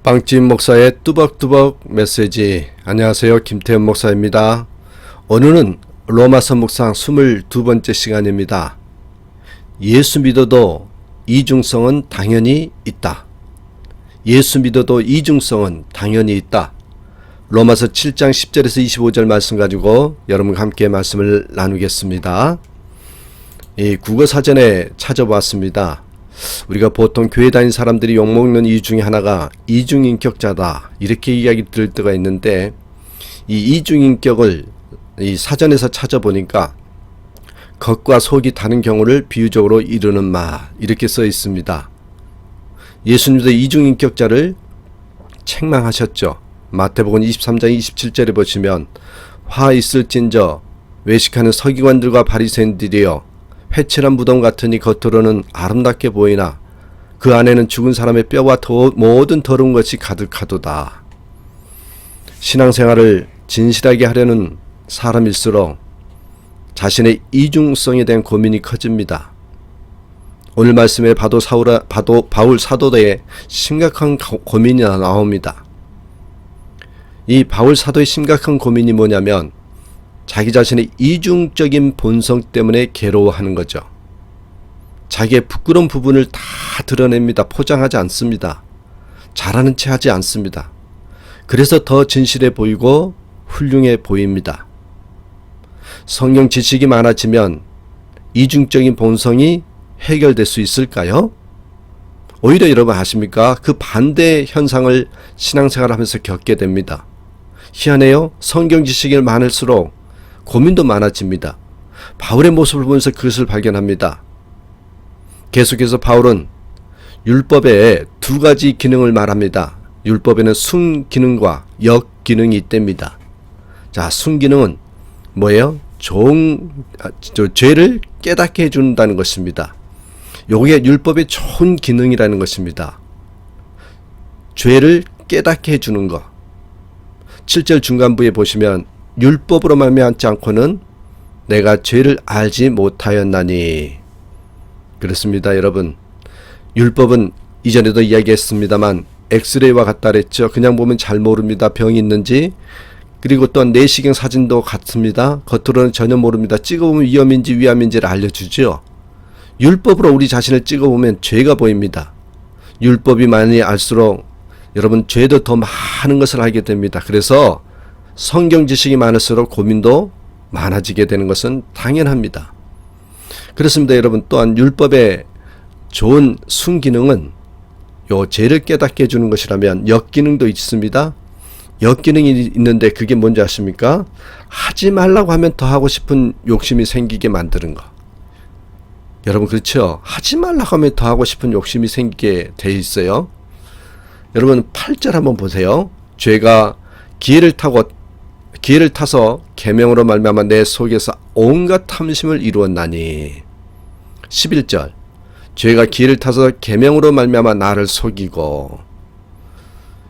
빵집 목사의 뚜벅뚜벅 메시지. 안녕하세요, 김태현 목사입니다. 오늘은 로마서 묵상 22번째 시간입니다. 예수 믿어도 이중성은 당연히 있다. 예수 믿어도 이중성은 당연히 있다. 로마서 7장 10절에서 25절 말씀 가지고 여러분과 함께 말씀을 나누겠습니다. 이 국어사전에 찾아봤습니다. 우리가 보통 교회 다니는 사람들이 욕먹는 이유 중에 하나가 이중인격자다, 이렇게 이야기 들을 때가 있는데, 이 이중인격을 이 사전에서 찾아보니까 겉과 속이 다른 경우를 비유적으로 이루는 말, 이렇게 써 있습니다. 예수님도 이중인격자를 책망하셨죠. 마태복음 23장 27절에 보시면 화 있을진저 외식하는 서기관들과 바리새인들이여, 회칠한 무덤 같으니 겉으로는 아름답게 보이나 그 안에는 죽은 사람의 뼈와 모든 더러운 것이 가득하도다. 신앙생활을 진실하게 하려는 사람일수록 자신의 이중성에 대한 고민이 커집니다. 오늘 말씀에 바울 사도의 심각한 고민이 나옵니다. 이 바울 사도의 심각한 고민이 뭐냐면 자기 자신의 이중적인 본성 때문에 괴로워하는 거죠. 자기의 부끄러운 부분을 다 드러냅니다. 포장하지 않습니다. 잘하는 체 하지 않습니다. 그래서 더 진실해 보이고 훌륭해 보입니다. 성경 지식이 많아지면 이중적인 본성이 해결될 수 있을까요? 오히려 여러분 아십니까? 그 반대 현상을 신앙생활 하면서 겪게 됩니다. 희한해요. 성경 지식이 많을수록 고민도 많아집니다. 바울의 모습을 보면서 그것을 발견합니다. 계속해서 바울은 율법에 두 가지 기능을 말합니다. 율법에는 순기능과 역기능이 있답니다. 자, 순기능은 뭐예요? 죄를 깨닫게 해준다는 것입니다. 요게 율법의 좋은 기능이라는 것입니다. 죄를 깨닫게 해주는 것. 7절 중간부에 보시면 율법으로 말미암지 않고는 내가 죄를 알지 못하였나니. 그렇습니다, 여러분. 율법은 이전에도 이야기했습니다만 엑스레이와 같다 그랬죠. 그냥 보면 잘 모릅니다. 병이 있는지. 그리고 또한 내시경 사진도 같습니다. 겉으로는 전혀 모릅니다. 찍어보면 위험인지 위암인지를 알려주죠. 율법으로 우리 자신을 찍어보면 죄가 보입니다. 율법이 많이 알수록 여러분 죄도 더 많은 것을 알게 됩니다. 그래서 성경 지식이 많을수록 고민도 많아지게 되는 것은 당연합니다. 그렇습니다, 여러분. 또한 율법의 좋은 순기능은 요 죄를 깨닫게 해주는 것이라면 역기능도 있습니다. 역기능이 있는데 그게 뭔지 아십니까? 하지 말라고 하면 더 하고 싶은 욕심이 생기게 만드는 거. 여러분 그렇죠? 하지 말라고 하면 더 하고 싶은 욕심이 생기게 돼 있어요. 여러분 8절 한번 보세요. 죄가 기회를 타서 계명으로 말미암아 내 속에서 온갖 탐심을 이루었나니. 11절 죄가 기회를 타서 계명으로 말미암아 나를 속이고.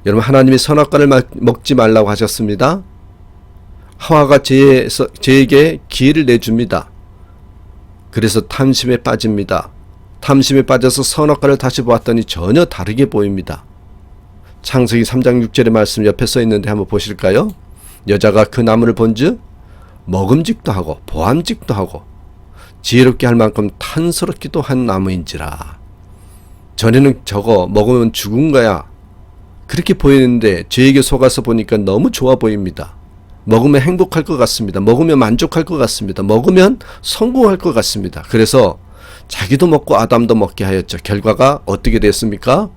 여러분 하나님이 선악과를 먹지 말라고 하셨습니다. 하와가 죄에게 기회를 내줍니다. 그래서 탐심에 빠집니다. 탐심에 빠져서 선악과를 다시 보았더니 전혀 다르게 보입니다. 창세기 3장 6절의 말씀 옆에 써 있는데 한번 보실까요? 여자가 그 나무를 본즉 먹음직도 하고 보암직도 하고 지혜롭게 할 만큼 탄스럽기도 한 나무인지라. 전에는 저거 먹으면 죽은 거야, 그렇게 보이는데 죄에게 속아서 보니까 너무 좋아 보입니다. 먹으면 행복할 것 같습니다. 먹으면 만족할 것 같습니다. 먹으면 성공할 것 같습니다. 그래서 자기도 먹고 아담도 먹게 하였죠. 결과가 어떻게 됐습니까?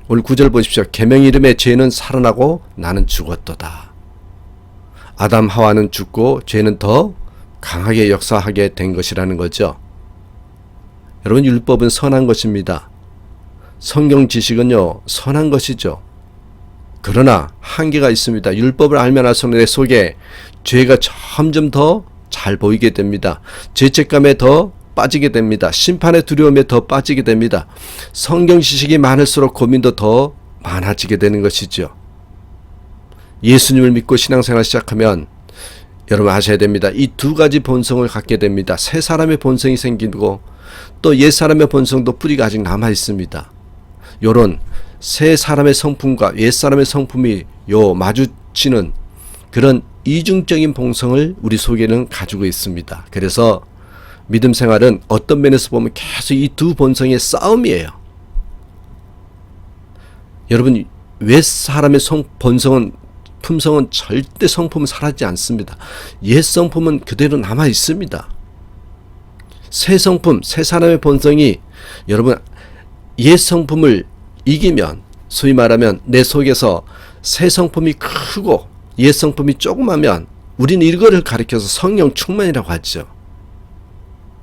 오늘 9절 보십시오. 계명 이름의 죄는 살아나고 나는 죽었도다. 아담 하와는 죽고 죄는 더 강하게 역사하게 된 것이라는 거죠. 여러분 율법은 선한 것입니다. 성경 지식은요 선한 것이죠. 그러나 한계가 있습니다. 율법을 알면 알수록 내 속에 죄가 점점 더 잘 보이게 됩니다. 죄책감에 더 빠지게 됩니다. 심판의 두려움에 더 빠지게 됩니다. 성경 지식이 많을수록 고민도 더 많아지게 되는 것이죠. 예수님을 믿고 신앙생활 시작하면 여러분 아셔야 됩니다. 이 두 가지 본성을 갖게 됩니다. 새 사람의 본성이 생기고 또 옛 사람의 본성도 뿌리가 아직 남아 있습니다. 요런 새 사람의 성품과 옛 사람의 성품이 마주치는 그런 이중적인 본성을 우리 속에는 가지고 있습니다. 그래서 믿음 생활은 어떤 면에서 보면 계속 이 두 본성의 싸움이에요. 여러분, 옛 사람의 품성은 절대 성품은 사라지지 않습니다. 옛 성품은 그대로 남아 있습니다. 새 성품, 새 사람의 본성이 여러분 옛 성품을 이기면, 소위 말하면 내 속에서 새 성품이 크고 옛 성품이 조그마면 우리는 이거를 가리켜서 성령 충만이라고 하죠.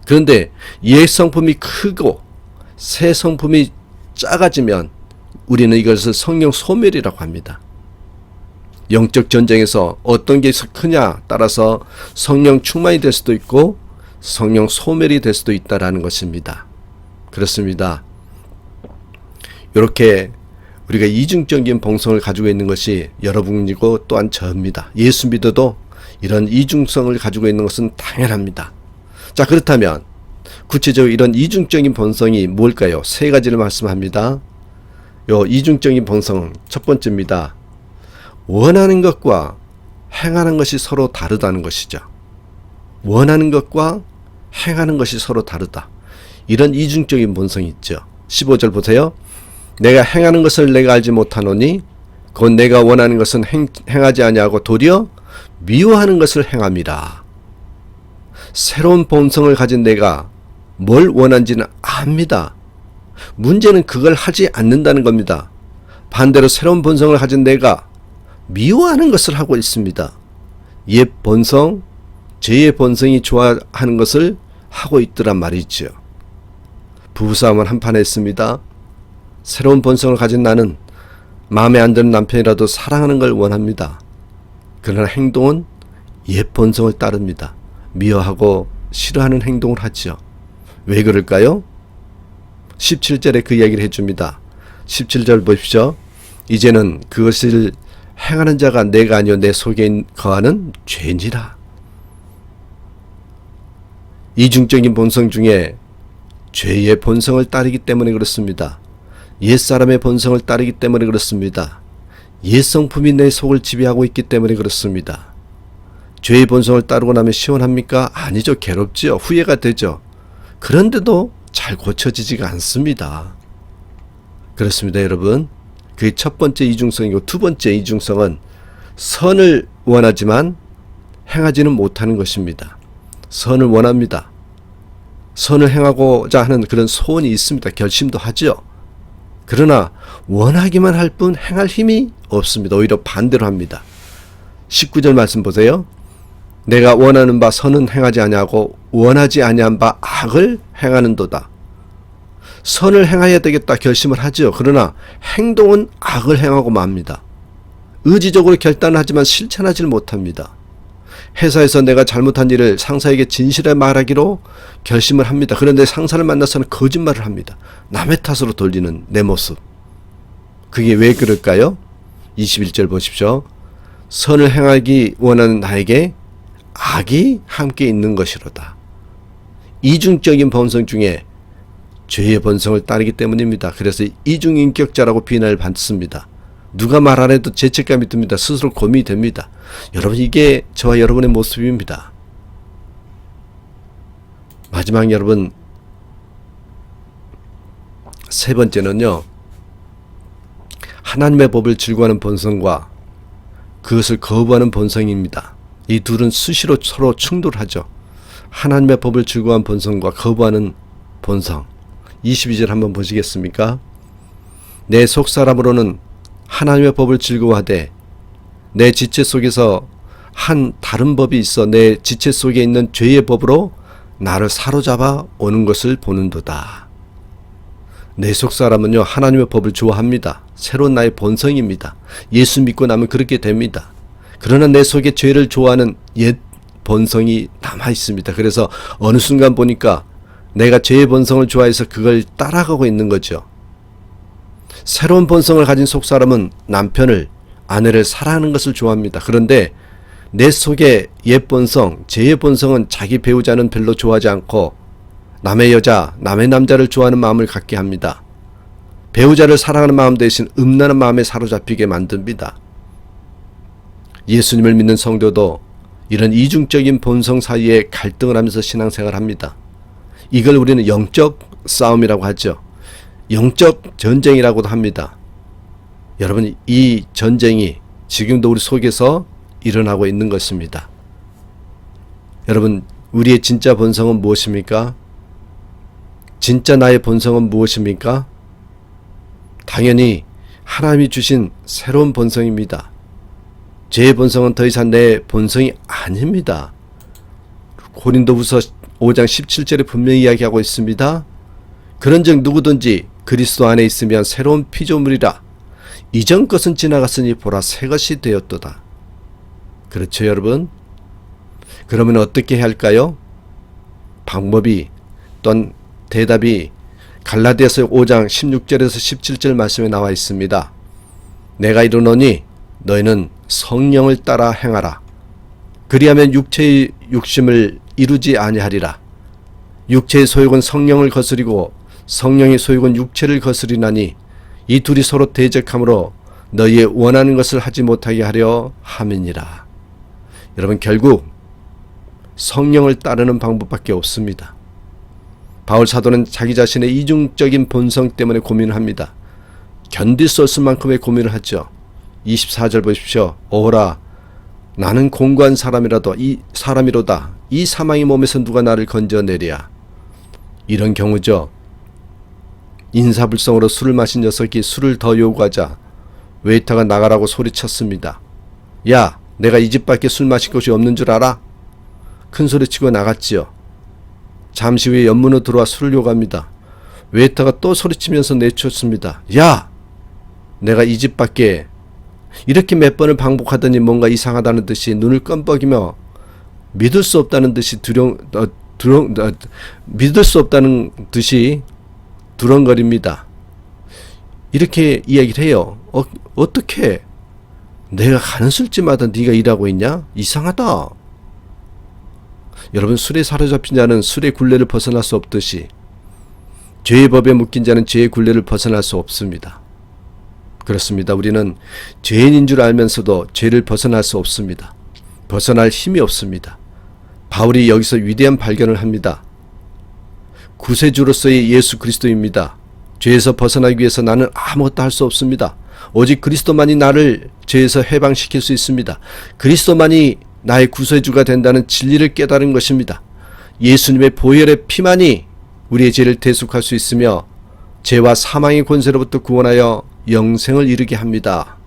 그런데 옛 성품이 크고 새 성품이 작아지면 우리는 이것을 성령 소멸이라고 합니다. 영적 전쟁에서 어떤 게 크냐 따라서 성령 충만이 될 수도 있고 성령 소멸이 될 수도 있다라는 것입니다. 그렇습니다. 이렇게 우리가 이중적인 본성을 가지고 있는 것이 여러분이고 또한 저입니다. 예수 믿어도 이런 이중성을 가지고 있는 것은 당연합니다. 자, 그렇다면 구체적으로 이런 이중적인 본성이 뭘까요? 세 가지를 말씀합니다. 요 이중적인 본성은 첫 번째입니다. 원하는 것과 행하는 것이 서로 다르다는 것이죠. 원하는 것과 행하는 것이 서로 다르다. 이런 이중적인 본성이 있죠. 15절 보세요. 내가 행하는 것을 내가 알지 못하노니 곧 내가 원하는 것은 행하지 아니하고 도리어 미워하는 것을 행함이라. 새로운 본성을 가진 내가 뭘 원하는지는 압니다. 문제는 그걸 하지 않는다는 겁니다. 반대로 새로운 본성을 가진 내가 미워하는 것을 하고 있습니다. 옛 본성, 죄의 본성이 좋아하는 것을 하고 있더란 말이죠. 부부싸움은 한판 했습니다. 새로운 본성을 가진 나는 마음에 안 드는 남편이라도 사랑하는 걸 원합니다. 그러나 행동은 옛 본성을 따릅니다. 미워하고 싫어하는 행동을 하죠. 왜 그럴까요? 17절에 그 얘기를 해줍니다. 17절 보십시오. 이제는 그것을 행하는 자가 내가 아니요 내 속에 거하는 죄니라. 이중적인 본성 중에 죄의 본성을 따르기 때문에 그렇습니다. 옛사람의 본성을 따르기 때문에 그렇습니다. 옛 성품이 내 속을 지배하고 있기 때문에 그렇습니다. 죄의 본성을 따르고 나면 시원합니까? 아니죠. 괴롭죠. 후회가 되죠. 그런데도 잘 고쳐지지가 않습니다. 그렇습니다, 여러분. 그게 첫 번째 이중성이고 두 번째 이중성은 선을 원하지만 행하지는 못하는 것입니다. 선을 원합니다. 선을 행하고자 하는 그런 소원이 있습니다. 결심도 하죠. 그러나 원하기만 할 뿐 행할 힘이 없습니다. 오히려 반대로 합니다. 19절 말씀 보세요. 내가 원하는 바 선은 행하지 아니하고 원하지 아니한 바 악을 행하는도다. 선을 행해야 되겠다 결심을 하죠. 그러나 행동은 악을 행하고 맙니다. 의지적으로 결단을 하지만 실천하지 못합니다. 회사에서 내가 잘못한 일을 상사에게 진실에 말하기로 결심을 합니다. 그런데 상사를 만나서는 거짓말을 합니다. 남의 탓으로 돌리는 내 모습. 그게 왜 그럴까요? 21절 보십시오. 선을 행하기 원하는 나에게 악이 함께 있는 것이로다. 이중적인 본성 중에 죄의 본성을 따르기 때문입니다. 그래서 이중인격자라고 비난을 받습니다. 누가 말 안 해도 죄책감이 듭니다. 스스로 고민이 됩니다. 여러분, 이게 저와 여러분의 모습입니다. 마지막 여러분, 세 번째는요, 하나님의 법을 즐거워하는 본성과 그것을 거부하는 본성입니다. 이 둘은 수시로 서로 충돌하죠. 하나님의 법을 즐거워하는 본성과 거부하는 본성. 22절 한번 보시겠습니까? 내 속사람으로는 하나님의 법을 즐거워하되 내 지체 속에서 한 다른 법이 있어 내 지체 속에 있는 죄의 법으로 나를 사로잡아 오는 것을 보는도다. 내 속사람은요, 하나님의 법을 좋아합니다. 새로운 나의 본성입니다. 예수 믿고 나면 그렇게 됩니다. 그러나 내 속에 죄를 좋아하는 옛 본성이 남아 있습니다. 그래서 어느 순간 보니까 내가 죄의 본성을 좋아해서 그걸 따라가고 있는 거죠. 새로운 본성을 가진 속사람은 남편을, 아내를 사랑하는 것을 좋아합니다. 그런데 내 속의 옛 본성, 죄의 본성은 자기 배우자는 별로 좋아하지 않고 남의 여자, 남의 남자를 좋아하는 마음을 갖게 합니다. 배우자를 사랑하는 마음 대신 음란한 마음에 사로잡히게 만듭니다. 예수님을 믿는 성도도 이런 이중적인 본성 사이에 갈등을 하면서 신앙생활합니다. 이걸 우리는 영적 싸움이라고 하죠. 영적 전쟁이라고도 합니다. 여러분, 이 전쟁이 지금도 우리 속에서 일어나고 있는 것입니다. 여러분, 우리의 진짜 본성은 무엇입니까? 진짜 나의 본성은 무엇입니까? 당연히 하나님이 주신 새로운 본성입니다. 죄의 본성은 더 이상 내 본성이 아닙니다. 고린도후서 5장 17절에 분명히 이야기하고 있습니다. 그런즉 누구든지 그리스도 안에 있으면 새로운 피조물이라. 이전 것은 지나갔으니 보라 새 것이 되었도다. 그렇죠, 여러분? 그러면 어떻게 해야 할까요? 방법이 또한 대답이 갈라디아서 5장 16절에서 17절 말씀에 나와 있습니다. 내가 이르노니 너희는 성령을 따라 행하라. 그리하면 육체의 욕심을 이루지 아니하리라. 육체의 소욕은 성령을 거스리고 성령의 소욕은 육체를 거스리나니 이 둘이 서로 대적하므로 너희의 원하는 것을 하지 못하게 하려 함이니라. 여러분, 결국 성령을 따르는 방법밖에 없습니다. 바울 사도는 자기 자신의 이중적인 본성 때문에 고민을 합니다. 견딜 수 없을 만큼의 고민을 하죠. 24절 보십시오. 오호라 나는 공고한 사람이로다. 이 사망의 몸에서 누가 나를 건져내랴. 이런 경우죠. 인사불성으로 술을 마신 녀석이 술을 더 요구하자 웨이터가 나가라고 소리쳤습니다. 야, 내가 이 집 밖에 술 마실 곳이 없는 줄 알아? 큰 소리치고 나갔지요. 잠시 후에 연문으로 들어와 술을 요구합니다. 웨이터가 또 소리치면서 내쫓습니다. 야! 내가 이 집 밖에 이렇게 몇 번을 반복하더니 뭔가 이상하다는 듯이 눈을 껌뻑이며 믿을 수 없다는 듯이 믿을 수 없다는 듯이 두렁거립니다. 이렇게 이야기를 해요. 어떻게 내가 가는 술집마다 네가 일하고 있냐? 이상하다. 여러분, 술에 사로잡힌 자는 술의 굴레를 벗어날 수 없듯이 죄의 법에 묶인 자는 죄의 굴레를 벗어날 수 없습니다. 그렇습니다. 우리는 죄인인 줄 알면서도 죄를 벗어날 수 없습니다. 벗어날 힘이 없습니다. 바울이 여기서 위대한 발견을 합니다. 구세주로서의 예수 그리스도입니다. 죄에서 벗어나기 위해서 나는 아무것도 할 수 없습니다. 오직 그리스도만이 나를 죄에서 해방시킬 수 있습니다. 그리스도만이 나의 구세주가 된다는 진리를 깨달은 것입니다. 예수님의 보혈의 피만이 우리의 죄를 대속할 수 있으며 죄와 사망의 권세로부터 구원하여 영생을 이루게 합니다.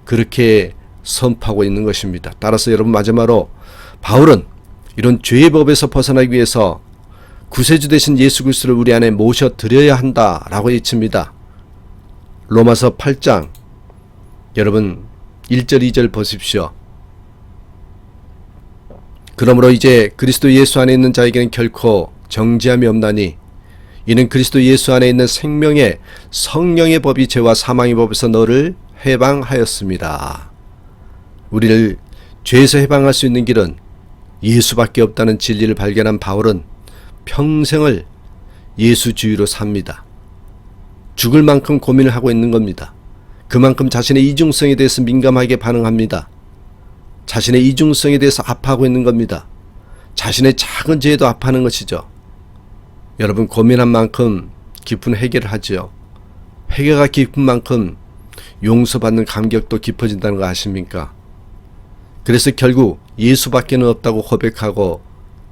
그렇게 선포하고 있는 것입니다. 따라서 여러분, 마지막으로 바울은 이런 죄의 법에서 벗어나기 위해서 구세주 되신 예수 그리스도를 우리 안에 모셔드려야 한다라고 외칩니다. 로마서 8장 여러분 1절 2절 보십시오. 그러므로 이제 그리스도 예수 안에 있는 자에게는 결코 정죄함이 없나니 이는 그리스도 예수 안에 있는 생명의 성령의 법이 죄와 사망의 법에서 너를 해방하였습니다. 우리를 죄에서 해방할 수 있는 길은 예수밖에 없다는 진리를 발견한 바울은 평생을 예수주의로 삽니다. 죽을 만큼 고민을 하고 있는 겁니다. 그만큼 자신의 이중성에 대해서 민감하게 반응합니다. 자신의 이중성에 대해서 아파하고 있는 겁니다. 자신의 작은 죄에도 아파하는 것이죠. 여러분, 고민한 만큼 깊은 해결을 하죠. 회개가 깊은 만큼 용서받는 감격도 깊어진다는 거 아십니까? 그래서 결국 예수밖에는 없다고 고백하고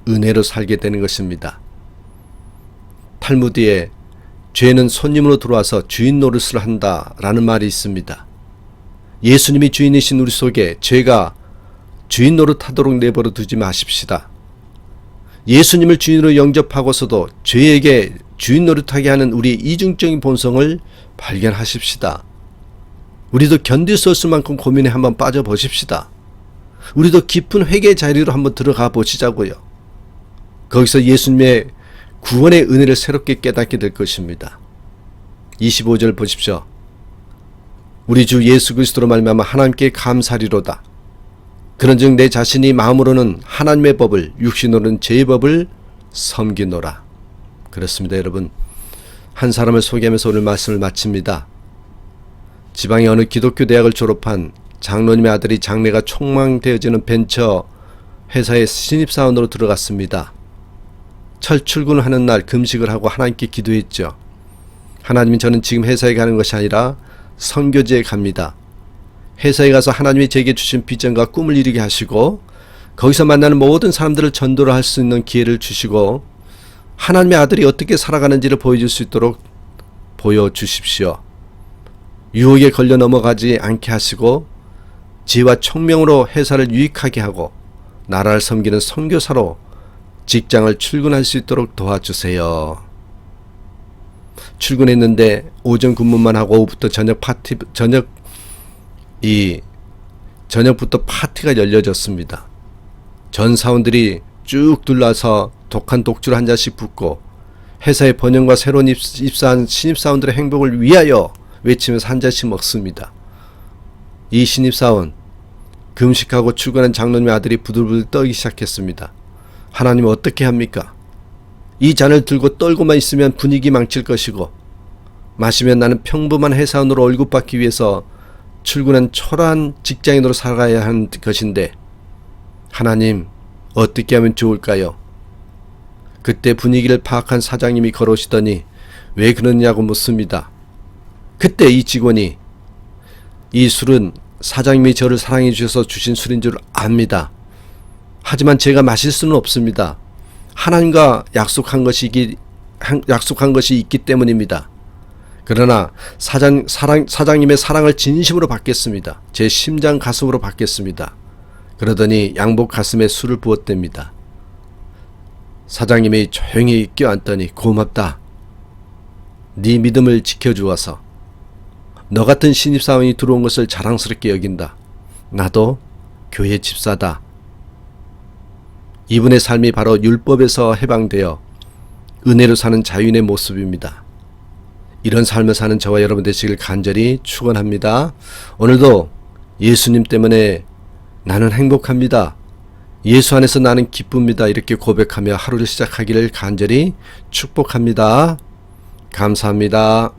은혜로 살게 되는 것입니다. 탈무드에 죄는 손님으로 들어와서 주인 노릇을 한다라는 말이 있습니다. 예수님이 주인이신 우리 속에 죄가 주인 노릇하도록 내버려 두지 마십시다. 예수님을 주인으로 영접하고서도 죄에게 주인 노릇하게 하는 우리의 이중적인 본성을 발견하십시다. 우리도 견딜 수 없을 만큼 고민에 한번 빠져보십시다. 우리도 깊은 회개의 자리로 한번 들어가 보시자고요. 거기서 예수님의 구원의 은혜를 새롭게 깨닫게 될 것입니다. 25절 보십시오. 우리 주 예수 그리스도로 말미암아 하나님께 감사리로다. 그런즉 내 자신이 마음으로는 하나님의 법을 육신으로는 죄의 법을 섬기노라. 그렇습니다, 여러분. 한 사람을 소개하면서 오늘 말씀을 마칩니다. 지방의 어느 기독교 대학을 졸업한 장로님의 아들이 장래가 촉망되어지는 벤처 회사의 신입사원으로 들어갔습니다. 첫 출근하는 날 금식을 하고 하나님께 기도했죠. 하나님, 저는 지금 회사에 가는 것이 아니라 선교지에 갑니다. 회사에 가서 하나님이 제게 주신 비전과 꿈을 이루게 하시고 거기서 만나는 모든 사람들을 전도를 할 수 있는 기회를 주시고 하나님의 아들이 어떻게 살아가는지를 보여줄 수 있도록 보여주십시오. 유혹에 걸려 넘어가지 않게 하시고 지혜와 총명으로 회사를 유익하게 하고 나라를 섬기는 선교사로 직장을 출근할 수 있도록 도와주세요. 출근했는데 오전 근무만 하고 오후부터 저녁부터 파티가 열려졌습니다. 전 사원들이 쭉 둘러서 독한 독주를 한 잔씩 붓고 회사의 번영과 새로운 입사한 신입사원들의 행복을 위하여 외치면서 한 잔씩 먹습니다. 이 신입사원, 금식하고 출근한 장로님의 아들이 부들부들 떨기 시작했습니다. 하나님 어떻게 합니까? 이 잔을 들고 떨고만 있으면 분위기 망칠 것이고 마시면 나는 평범한 회사원으로 월급 받기 위해서 출근한 초라한 직장인으로 살아가야 하는 것인데 하나님 어떻게 하면 좋을까요? 그때 분위기를 파악한 사장님이 걸어오시더니 왜 그러냐고 묻습니다. 그때 이 직원이 이 술은 사장님이 저를 사랑해 주셔서 주신 술인 줄 압니다. 하지만 제가 마실 수는 없습니다. 하나님과 약속한 것이 있기 때문입니다. 그러나 사장님의 사랑을 진심으로 받겠습니다. 제 심장 가슴으로 받겠습니다. 그러더니 양복 가슴에 술을 부었답니다. 사장님이 조용히 껴안더니 고맙다. 네 믿음을 지켜주어서 너 같은 신입사원이 들어온 것을 자랑스럽게 여긴다. 나도 교회 집사다. 이분의 삶이 바로 율법에서 해방되어 은혜로 사는 자유인의 모습입니다. 이런 삶을 사는 저와 여러분 되시길 간절히 축원합니다. 오늘도 예수님 때문에 나는 행복합니다. 예수 안에서 나는 기쁩니다. 이렇게 고백하며 하루를 시작하기를 간절히 축복합니다. 감사합니다.